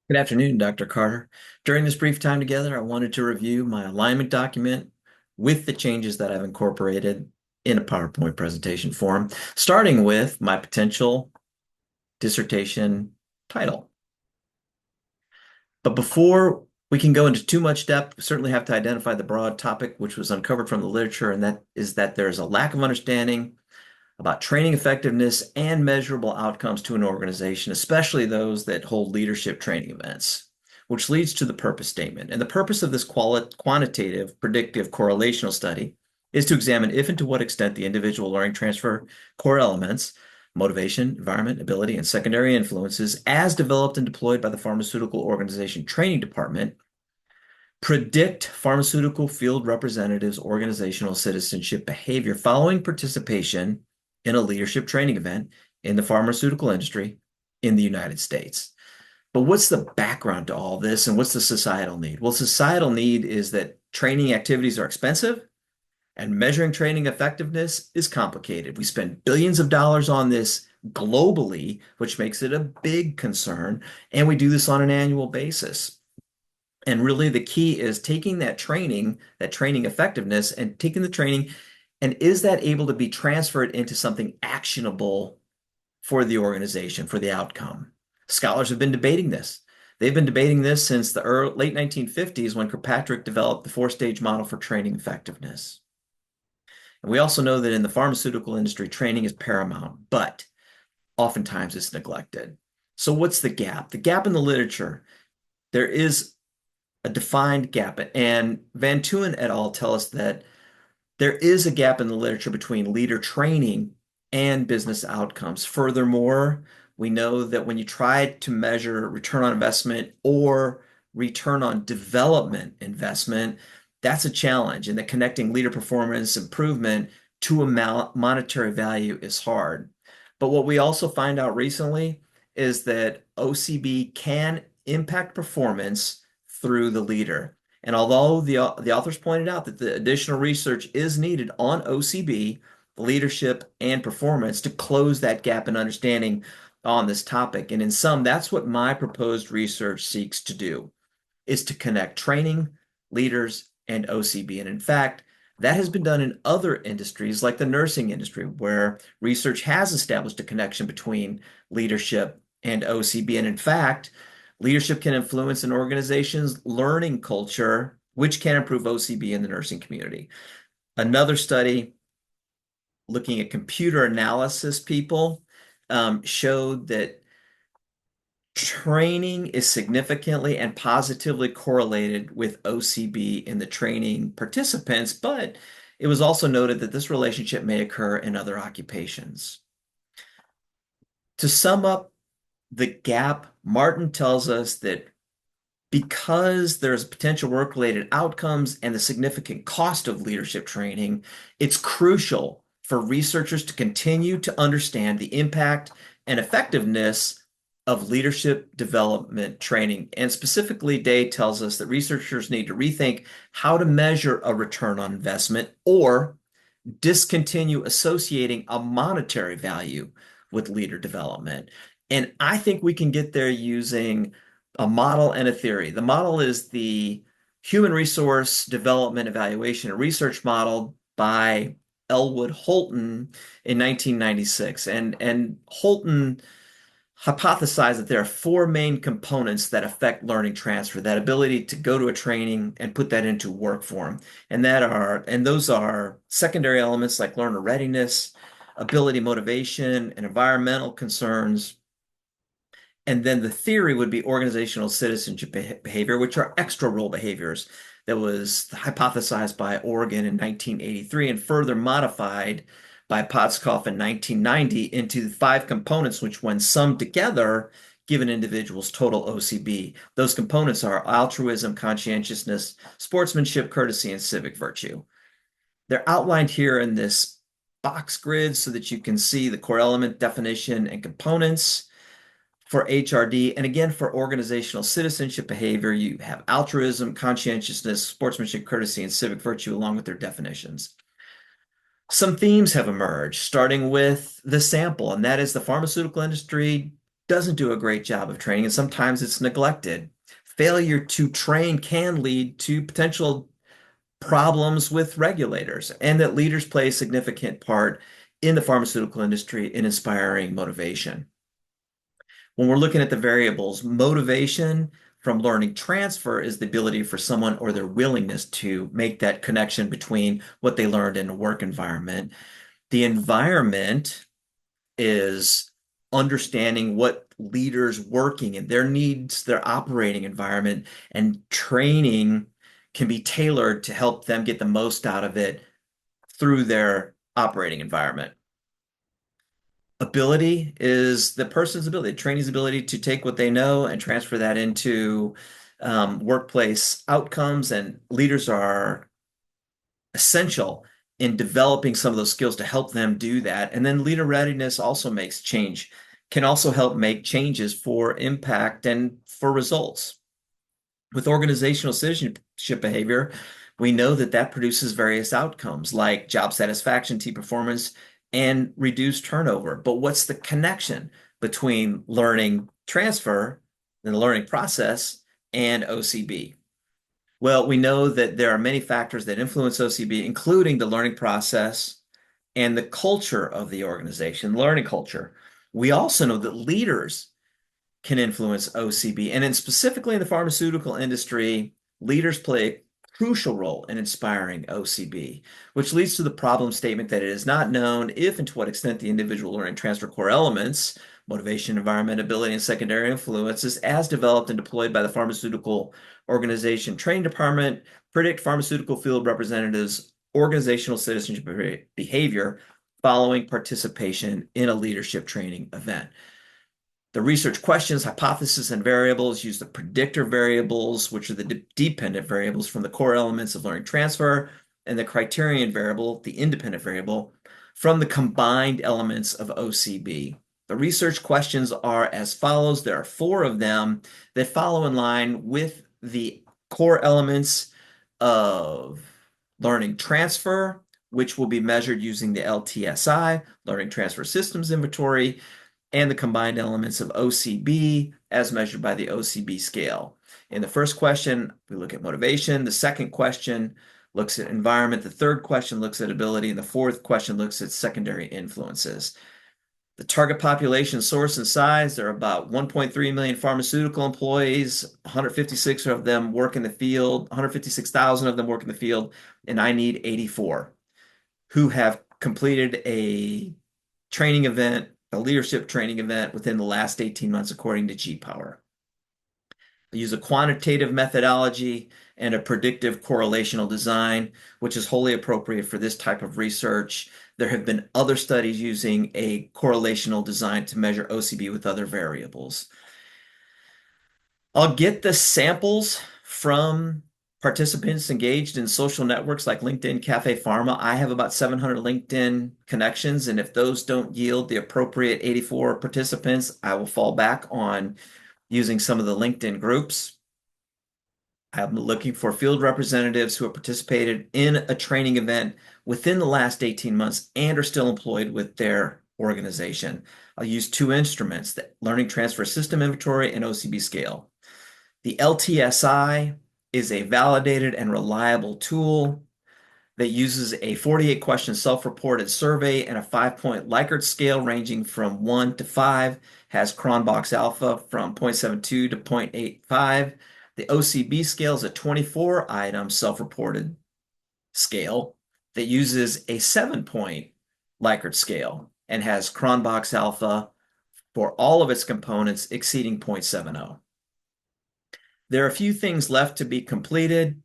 Good afternoon, Dr. Carter. During this brief time together, I wanted to review my alignment document with the changes that I've incorporated in a PowerPoint presentation form, starting with my potential dissertation title. But before we can go into too much depth, we certainly have to identify the broad topic which was uncovered from the literature, and that is that there's a lack of understanding about training effectiveness and measurable outcomes to an organization, especially those that hold leadership training events, which leads to the purpose statement. And the purpose of this quantitative predictive correlational study is to examine if and to what extent the individual learning transfer core elements, motivation, environment, ability, and secondary influences, as developed and deployed by the pharmaceutical organization training department, predict pharmaceutical field representatives' organizational citizenship behavior following participation in a leadership training event in the pharmaceutical industry in the United States. But what's the background to all this and what's the societal need? Well, societal need is that training activities are expensive and measuring training effectiveness is complicated. We spend billions of dollars on this globally, which makes it a big concern, and we do this on an annual basis. And really, the key is taking that training effectiveness, and taking the training, and is that able to be transferred into something actionable for the organization, for the outcome? Scholars have been debating this. They've been debating this since the late 1950s when Kirkpatrick developed the four-stage model for training effectiveness. And we also know that in the pharmaceutical industry, training is paramount, but oftentimes it's neglected. So what's the gap? The gap in the literature, there is a defined gap. And Van Tuin et al. Tell us that there is a gap in the literature between leader training and business outcomes. Furthermore, we know that when you try to measure return on investment or return on development investment, that's a challenge, and that connecting leader performance improvement to a monetary value is hard. But what we also find out recently is that OCB can impact performance through the leader. And although the authors pointed out that the additional research is needed on OCB, leadership, and performance to close that gap in understanding on this topic. And in sum, that's what my proposed research seeks to do, is to connect training, leaders, and OCB. And in fact, that has been done in other industries like the nursing industry, where research has established a connection between leadership and OCB. And in fact, leadership can influence an organization's learning culture, which can improve OCB in the nursing community. Another study looking at computer analysis people showed that training is significantly and positively correlated with OCB in the training participants, but it was also noted that this relationship may occur in other occupations. To sum up the gap, Martin tells us that because there's potential work-related outcomes and the significant cost of leadership training, it's crucial for researchers to continue to understand the impact and effectiveness of leadership development training. And specifically, Day tells us that researchers need to rethink how to measure a return on investment or discontinue associating a monetary value with leader development. And I think we can get there using a model and a theory. The model is the Human Resource Development Evaluation and Research Model by Elwood Holton in 1996. And Holton hypothesized that there are four main components that affect learning transfer, that ability to go to a training and put that into work form. And those are secondary elements like learner readiness, ability, motivation, and environmental concerns. And then the theory would be organizational citizenship behavior, which are extra role behaviors that was hypothesized by Oregon in 1983 and further modified by Potskoff in 1990 into five components, which, when summed together, give an individual's total OCB. Those components are altruism, conscientiousness, sportsmanship, courtesy, and civic virtue. They're outlined here in this box grid so that you can see the core element definition and components for HRD. And again, for organizational citizenship behavior, you have altruism, conscientiousness, sportsmanship, courtesy, and civic virtue, along with their definitions. Some themes have emerged, starting with the sample, and that is the pharmaceutical industry doesn't do a great job of training, and sometimes it's neglected. Failure to train can lead to potential problems with regulators, and that leaders play a significant part in the pharmaceutical industry in inspiring motivation. When we're looking at the variables, motivation from learning transfer is the ability for someone or their willingness to make that connection between what they learned in a work environment. The environment is understanding what leaders working in their needs, their operating environment, and training can be tailored to help them get the most out of it through their operating environment. Ability is the person's ability, trainee's ability to take what they know and transfer that into workplace outcomes, and leaders are essential in developing some of those skills to help them do that. And then leader readiness also makes change, can also help make changes for impact and for results. With organizational citizenship behavior, we know that that produces various outcomes like job satisfaction, team performance, and reduced turnover. But what's the connection between learning transfer and the learning process and OCB? Well, we know that there are many factors that influence OCB, including the learning process and the culture of the organization, learning culture. We also know that leaders can influence OCB. And specifically in the pharmaceutical industry, leaders play a crucial role in inspiring OCB, which leads to the problem statement that it is not known if and to what extent the individual learning transfer core elements, motivation, environment, ability, and secondary influences, as developed and deployed by the pharmaceutical organization training department, predict pharmaceutical field representatives' organizational citizenship behavior following participation in a leadership training event. The research questions, hypotheses, and variables use the predictor variables, which are the dependent variables from the core elements of learning transfer, and the criterion variable, the independent variable, from the combined elements of OCB. The research questions are as follows. There are 4 of them that follow in line with the core elements of learning transfer, which will be measured using the LTSI, Learning Transfer Systems Inventory, and the combined elements of OCB as measured by the OCB scale. In the first question, we look at motivation. The second question looks at environment. The third question looks at ability. And the fourth question looks at secondary influences. The target population source and size, there are about 1.3 million pharmaceutical employees, 156 of them work in the field, 156,000 of them work in the field, and I need 84 who have completed a training event, a leadership training event within the last 18 months, according to G-Power. I use a quantitative methodology and a predictive correlational design, which is wholly appropriate for this type of research. There have been other studies using a correlational design to measure OCB with other variables. I'll get the samples from participants engaged in social networks like LinkedIn, Cafe Pharma. I have about 700 LinkedIn connections, and if those don't yield the appropriate 84 participants, I will fall back on using some of the LinkedIn groups. I'm looking for field representatives who have participated in a training event within the last 18 months and are still employed with their organization. I'll use 2 instruments, the Learning Transfer System Inventory and OCB scale. The LTSI is a validated and reliable tool that uses a 48-question self-reported survey and a 5-point Likert scale ranging from 1 to 5, has Cronbach's alpha from 0.72 to 0.85. The OCB scale is a 24-item self-reported scale that uses a 7-point Likert scale and has Cronbach's alpha for all of its components exceeding 0.70. There are a few things left to be completed,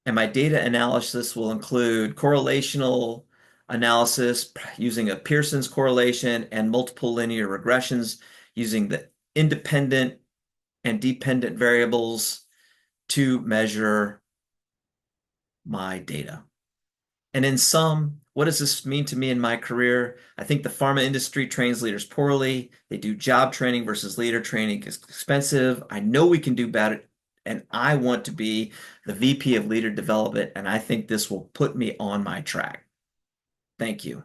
and my data analysis will include correlational analysis using a Pearson's correlation and multiple linear regressions using the independent and dependent variables to measure my data. And in sum, what does this mean to me in my career? I think the pharma industry trains leaders poorly. They do job training versus leader training is expensive. I know we can do better, and I want to be the VP of leader development, and I think this will put me on my track. Thank you.